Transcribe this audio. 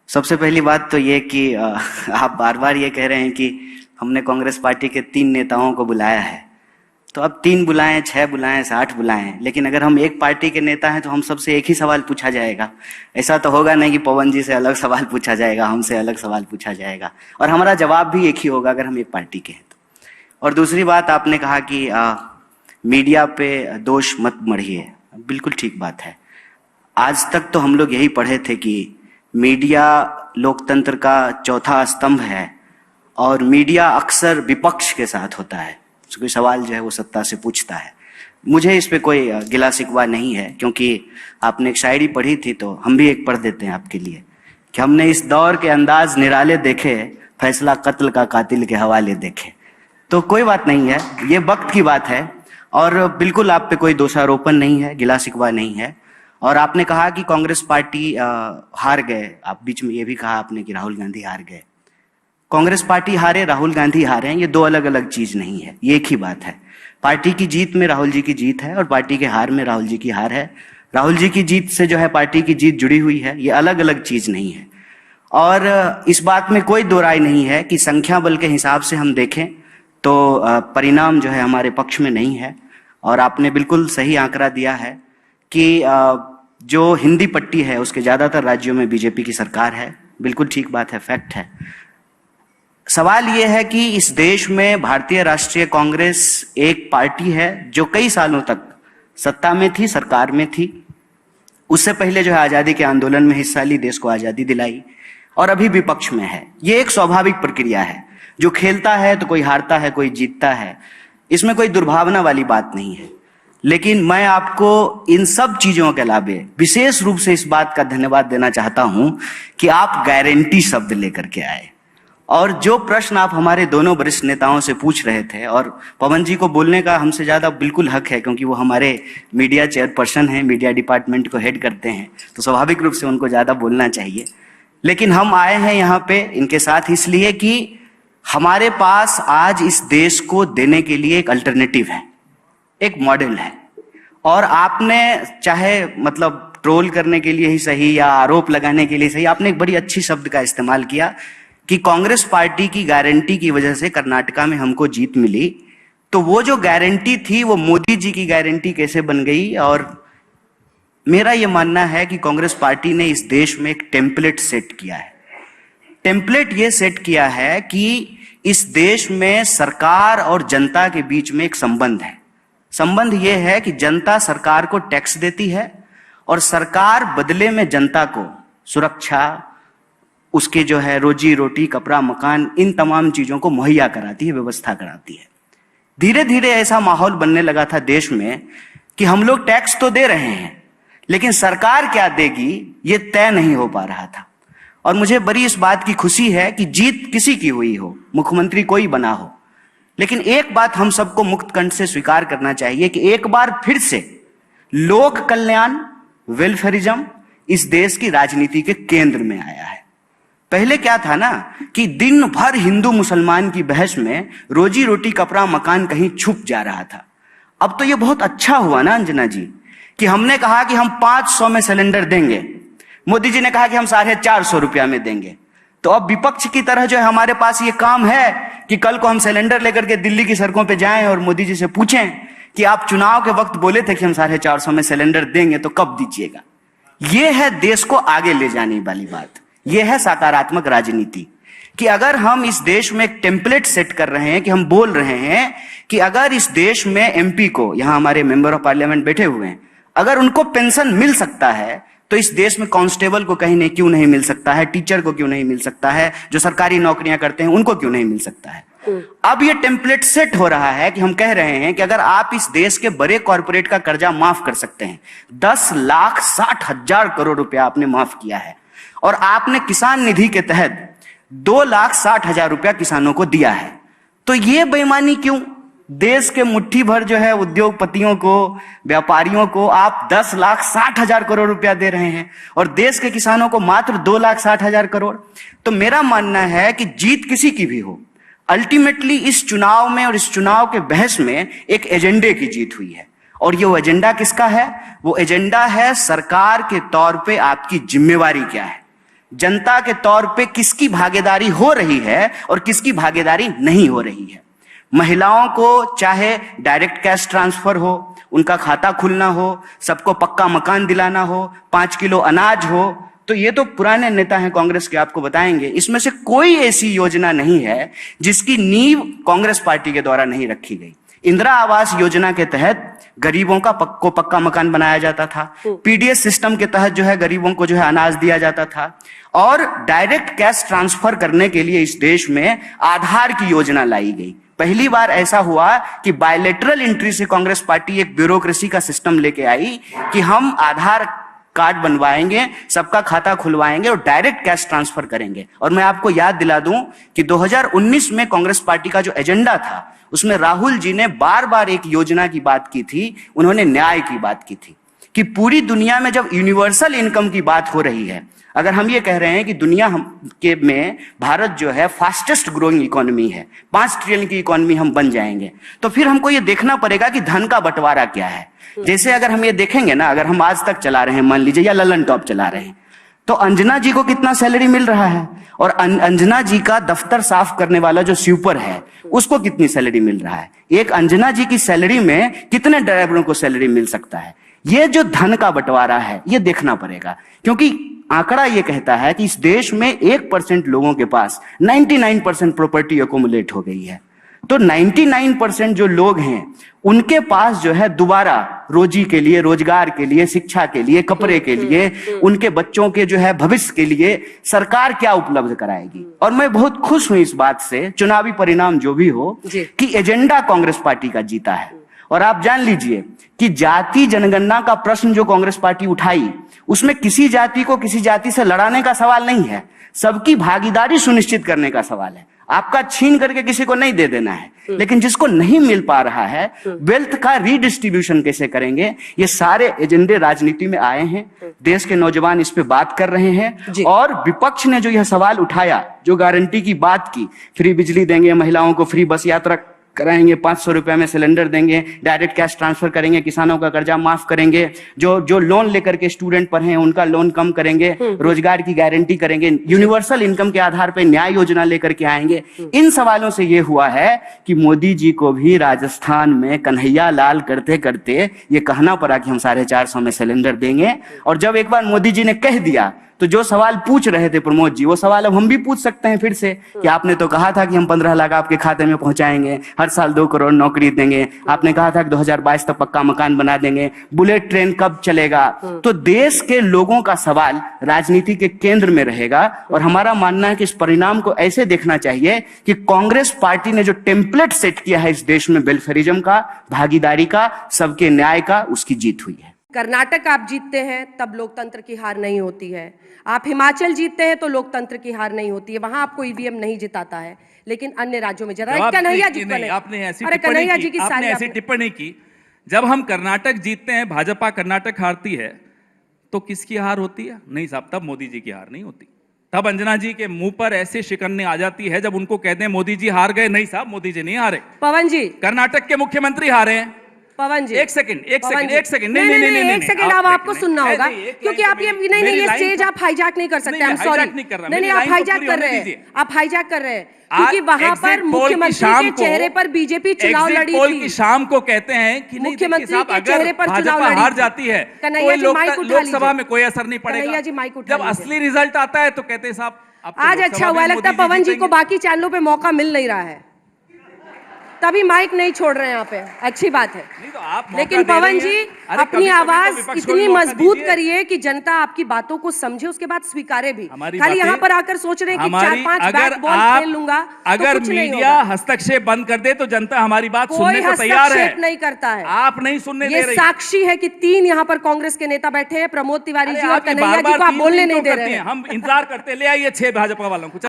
सबसे पहली बात तो ये कि आप बार बार ये कह रहे हैं कि हमने कांग्रेस पार्टी के 3 नेताओं को बुलाया है। तो अब 3 बुलाएं, 6 बुलाएं, 60 बुलाएं, लेकिन अगर हम एक पार्टी के नेता हैं तो हम सबसे एक ही सवाल पूछा जाएगा। ऐसा तो होगा नहीं कि पवन जी से अलग सवाल पूछा जाएगा, हमसे अलग सवाल पूछा जाएगा, और हमारा जवाब भी एक ही होगा अगर हम एक पार्टी के हैं तो। और दूसरी बात, आपने कहा कि मीडिया पे दोष मत मढ़िए। बिल्कुल ठीक बात है। आज तक तो हम लोग यही पढ़े थे कि मीडिया लोकतंत्र का चौथा स्तंभ है और मीडिया अक्सर विपक्ष के साथ होता है। कोई सवाल जो है वो सत्ता से पूछता है। मुझे इस पे कोई गिला शिकवा नहीं है, क्योंकि आपने एक शायरी पढ़ी थी तो हम भी एक पढ़ देते हैं आपके लिए कि हमने इस दौर के अंदाज निराले देखे, फैसला कत्ल का कातिल के हवाले देखे। तो कोई बात नहीं है, ये वक्त की बात है और बिल्कुल आप पे कोई दोषारोपण नहीं है, गिला शिकवा नहीं है। और आपने कहा कि कांग्रेस पार्टी हार गए, आप बीच में ये भी कहा आपने कि राहुल गांधी हार गए। कांग्रेस पार्टी हारे, राहुल गांधी हारे, ये 2 अलग अलग चीज नहीं है, ये एक ही बात है। पार्टी की जीत में राहुल जी की जीत है और पार्टी के हार में राहुल जी की हार है। राहुल जी की जीत से जो है पार्टी की जीत जुड़ी हुई है, ये अलग अलग चीज नहीं है। और इस बात में कोई दो राय नहीं है कि संख्या बल के हिसाब से हम देखें तो परिणाम जो है हमारे पक्ष में नहीं है। और आपने बिल्कुल सही आंकड़ा दिया है कि जो हिंदी पट्टी है उसके ज्यादातर राज्यों में बीजेपी की सरकार है। बिल्कुल ठीक बात है, फैक्ट है। सवाल यह है कि इस देश में भारतीय राष्ट्रीय कांग्रेस एक पार्टी है जो कई सालों तक सत्ता में थी, सरकार में थी। उससे पहले जो है आजादी के आंदोलन में हिस्सा ली, देश को आजादी दिलाई, और अभी विपक्ष में है। ये एक स्वाभाविक प्रक्रिया है। जो खेलता है तो कोई हारता है, कोई जीतता है, इसमें कोई दुर्भावना वाली बात नहीं है। लेकिन मैं आपको इन सब चीजों के अलावे विशेष रूप से इस बात का धन्यवाद देना चाहता हूं कि आप गारंटी शब्द लेकर के आए। और जो प्रश्न आप हमारे दोनों वरिष्ठ नेताओं से पूछ रहे थे, और पवन जी को बोलने का हमसे ज्यादा बिल्कुल हक है क्योंकि वो हमारे मीडिया चेयरपर्सन हैं, मीडिया डिपार्टमेंट को हेड करते हैं, तो स्वाभाविक रूप से उनको ज्यादा बोलना चाहिए। लेकिन हम आए हैं यहाँ पे इनके साथ इसलिए कि हमारे पास आज इस देश को देने के लिए एक अल्टरनेटिव है, एक मॉडल है। और आपने चाहे मतलब ट्रोल करने के लिए ही सही या आरोप लगाने के लिए सही, आपने एक बड़ी अच्छी शब्द का इस्तेमाल किया कि कांग्रेस पार्टी की गारंटी की वजह से कर्नाटका में हमको जीत मिली। तो वो जो गारंटी थी वो मोदी जी की गारंटी कैसे बन गई? और मेरा ये मानना है कि कांग्रेस पार्टी ने इस देश में एक टेम्पलेट सेट किया है। टेम्पलेट ये सेट किया है कि इस देश में सरकार और जनता के बीच में एक संबंध है। संबंध ये है कि जनता सरकार को टैक्स देती है और सरकार बदले में जनता को सुरक्षा, उसके जो है रोजी रोटी, कपड़ा, मकान, इन तमाम चीजों को मुहैया कराती है, व्यवस्था कराती है। धीरे धीरे ऐसा माहौल बनने लगा था देश में कि हम लोग टैक्स तो दे रहे हैं लेकिन सरकार क्या देगी ये तय नहीं हो पा रहा था। और मुझे बड़ी इस बात की खुशी है कि जीत किसी की हुई हो, मुख्यमंत्री कोई बना हो, लेकिन एक बात हम सबको मुक्त कंठ से स्वीकार करना चाहिए कि एक बार फिर से लोक कल्याण, वेलफेयरिज्म इस देश की राजनीति के केंद्र में आया है। पहले क्या था ना कि दिन भर हिंदू मुसलमान की बहस में रोजी रोटी, कपड़ा, मकान कहीं छुप जा रहा था। अब तो ये बहुत अच्छा हुआ ना अंजना जी कि हमने कहा कि हम 500 में सिलेंडर देंगे, मोदी जी ने कहा कि हम 450 रुपया में देंगे। तो अब विपक्ष की तरह जो है हमारे पास ये काम है कि कल को हम सिलेंडर लेकर के दिल्ली की सड़कों पे जाएं और मोदी जी से पूछें कि आप चुनाव के वक्त बोले थे कि हम 450 में सिलेंडर देंगे, तो कब दीजिएगा? ये है देश को आगे ले जाने वाली बात। यह है सकारात्मक राजनीति कि अगर हम इस देश में एक टेम्पलेट सेट कर रहे हैं कि हम बोल रहे हैं कि अगर इस देश में एमपी को, यहां हमारे मेंबर ऑफ पार्लियामेंट बैठे हुए हैं, अगर उनको पेंशन मिल सकता है तो इस देश में कांस्टेबल को कहीं नहीं क्यों नहीं मिल सकता है, टीचर को क्यों नहीं मिल सकता है, जो सरकारी नौकरियां करते हैं उनको क्यों नहीं मिल सकता है। अब ये टेम्पलेट सेट हो रहा है कि हम कह रहे हैं कि अगर आप इस देश के बड़े कॉर्पोरेट का कर्जा माफ कर सकते हैं, 10,60,000 करोड़ रुपया आपने माफ किया है, और आपने किसान निधि के तहत 2,60,000 रुपया किसानों को दिया है, तो ये बेईमानी क्यों? देश के मुट्ठी भर जो है उद्योगपतियों को, व्यापारियों को आप 10,60,000 करोड़ रुपया दे रहे हैं और देश के किसानों को मात्र 2,60,000 करोड़। तो मेरा मानना है कि जीत किसी की भी हो, अल्टीमेटली इस चुनाव में और इस चुनाव के बहस में एक एजेंडे की जीत हुई है। और ये वो एजेंडा किसका है? वो एजेंडा है सरकार के तौर पे आपकी जिम्मेवारी क्या है। जनता के तौर पे किसकी भागीदारी हो रही है और किसकी भागीदारी नहीं हो रही है। महिलाओं को चाहे डायरेक्ट कैश ट्रांसफर हो, उनका खाता खुलना हो, सबको पक्का मकान दिलाना हो, 5 किलो अनाज हो, तो ये तो पुराने नेता हैं कांग्रेस के, आपको बताएंगे। इसमें से कोई ऐसी योजना नहीं है जिसकी नींव कांग्रेस पार्टी के द्वारा नहीं रखी गई। इंदिरा आवास योजना के तहत गरीबों का पक्का मकान बनाया जाता था। पीडीएस सिस्टम के तहत जो है गरीबों को जो है अनाज दिया जाता था। और डायरेक्ट कैश ट्रांसफर करने के लिए इस देश में आधार की योजना लाई गई। पहली बार ऐसा हुआ कि बायलैटरल एंट्री से कांग्रेस पार्टी एक ब्यूरोक्रेसी का सिस्टम लेके आई कि हम आधार कार्ड बनवाएंगे, सबका खाता खुलवाएंगे और डायरेक्ट कैश ट्रांसफर करेंगे। और मैं आपको याद दिला दूं कि 2019 में कांग्रेस पार्टी का जो एजेंडा था उसमें राहुल जी ने बार बार एक योजना की बात की थी। उन्होंने न्याय की बात की थी कि पूरी दुनिया में जब यूनिवर्सल इनकम की बात हो रही है, अगर हम ये कह रहे हैं कि दुनिया में भारत जो है फास्टेस्ट ग्रोइंग इकोनॉमी है, 5 ट्रिलियन की इकोनॉमी हम बन जाएंगे, तो फिर हमको ये देखना पड़ेगा कि धन का बंटवारा क्या है। जैसे अगर हम ये देखेंगे ना, अगर हम आज तक चला रहे हैं मान लीजिए, या ललन टॉप चला रहे हैं, तो अंजना जी को कितना सैलरी मिल रहा है, और अंजना जी का दफ्तर साफ करने वाला जो स्वीपर है उसको कितनी सैलरी मिल रहा है। एक अंजना जी की सैलरी में कितने ड्राइवरों को सैलरी मिल सकता है। ये जो धन का बंटवारा है ये देखना पड़ेगा, क्योंकि आंकड़ा ये कहता है कि इस देश में 1% लोगों के पास 99% प्रॉपर्टी अकोमुलेट हो गई है। तो 99% जो लोग हैं उनके पास जो है दोबारा रोजी के लिए, रोजगार के लिए, शिक्षा के लिए, कपड़े के लिए, उनके बच्चों के जो है भविष्य के लिए सरकार क्या उपलब्ध कराएगी। और मैं बहुत खुश हूं इस बात से, चुनावी परिणाम जो भी हो, कि एजेंडा कांग्रेस पार्टी का जीता है। और आप जान लीजिए कि जाति जनगणना का प्रश्न जो कांग्रेस पार्टी उठाई, उसमें किसी जाति को किसी जाति से लड़ाने का सवाल नहीं है, सबकी भागीदारी सुनिश्चित करने का सवाल है। आपका छीन करके किसी को नहीं दे देना है, लेकिन जिसको नहीं मिल पा रहा है वेल्थ का रीडिस्ट्रीब्यूशन कैसे करेंगे, ये सारे एजेंडे राजनीति में आए हैं। देश के नौजवान इस पे बात कर रहे हैं। और विपक्ष ने जो यह सवाल उठाया, जो गारंटी की बात की, फ्री बिजली देंगे, महिलाओं को फ्री बस यात्रा कराएंगे, 500 रुपए में सिलेंडर देंगे, डायरेक्ट कैश ट्रांसफर करेंगे, किसानों का कर्जा माफ करेंगे, जो लोन लेकर के स्टूडेंट पढ़े हैं उनका लोन कम करेंगे, रोजगार की गारंटी करेंगे, यूनिवर्सल इनकम के आधार पर न्याय योजना लेकर के आएंगे। इन सवालों से ये हुआ है कि मोदी जी को भी राजस्थान में कन्हैया लाल करते करते ये कहना पड़ा कि हम 450 में सिलेंडर देंगे। और जब एक बार मोदी जी ने कह दिया तो जो सवाल पूछ रहे थे प्रमोद जी, वो सवाल अब हम भी पूछ सकते हैं फिर से कि आपने तो कहा था कि हम 15 लाख आपके खाते में पहुंचाएंगे, हर साल 2 करोड़ नौकरी देंगे, आपने कहा था कि 2022 तक पक्का मकान बना देंगे, बुलेट ट्रेन कब चलेगा। तो देश के लोगों का सवाल राजनीति के केंद्र में रहेगा। और हमारा मानना है कि इस परिणाम को ऐसे देखना चाहिए कि कांग्रेस पार्टी ने जो टेम्पलेट सेट किया है इस देश में वेलफेयरिज्म का, भागीदारी का, सबके न्याय का, उसकी जीत हुई है। कर्नाटक आप जीतते हैं तब लोकतंत्र की हार नहीं होती है, आप हिमाचल जीतते हैं तो लोकतंत्र की हार नहीं होती है, वहां आपको ईवीएम नहीं जिताता है, लेकिन अन्य राज्यों में जरा कन्हैया जी आपने ऐसी टिप्पणी की, जब हम कर्नाटक जीतते हैं, भाजपा कर्नाटक हारती है, तो किसकी हार होती है? नहीं साहब, तब मोदी जी की हार नहीं होती। तब अंजना जी के मुंह पर ऐसे शिकन्ने आ जाती है जब उनको कहते हैं मोदी जी हार गए। नहीं साहब, मोदी जी नहीं हारे, पवन जी कर्नाटक के मुख्यमंत्री हारे हैं। पवन जी एक सेकंड नहीं, एक सेकंड अब आपको सुनना होगा, क्योंकि आप ये ये स्टेज आप हाईजैक नहीं कर सकते। आई एम सॉरी, नहीं आप हाईजैक कर रहे हैं, आप हाईजैक कर रहे हैं, क्योंकि वहां पर मुख्यमंत्री के चेहरे पर बीजेपी चुनाव लड़ी थी। की शाम को कहते हैं कि मुख्यमंत्री के चेहरे पर चुनाव लड़ी हार जाती है, लोकसभा में कोई असर नहीं पड़ेगा। जब असली रिजल्ट आता है तो कहते हैं साहब आज अच्छा हुआ, लगता है पवन जी को बाकी चैनलों पे मौका मिल नहीं रहा है, तभी माइक नहीं छोड़ रहे हैं यहाँ पे, अच्छी बात है। तो लेकिन पवन जी अपनी आवाज इतनी मजबूत करिए कि जनता आपकी बातों को समझे, उसके बाद स्वीकारे भी। खाली यहाँ पर आकर सोच रहे हैं कि 4-5 बैट बॉल खेल लूंगा, अगर मीडिया हस्तक्षेप बंद कर दे तो जनता हमारी बात सुनने को तैयार है। नहीं करता है, आप नहीं सुनने दे रहे। साक्षी है कि 3 यहाँ पर कांग्रेस के नेता बैठे हैं, प्रमोद तिवारी जी और कन्हैया जी को आप बोलने नहीं दे रहे हैं। हम इंतजार करते, ले आइए 6 भाजपा वालों को।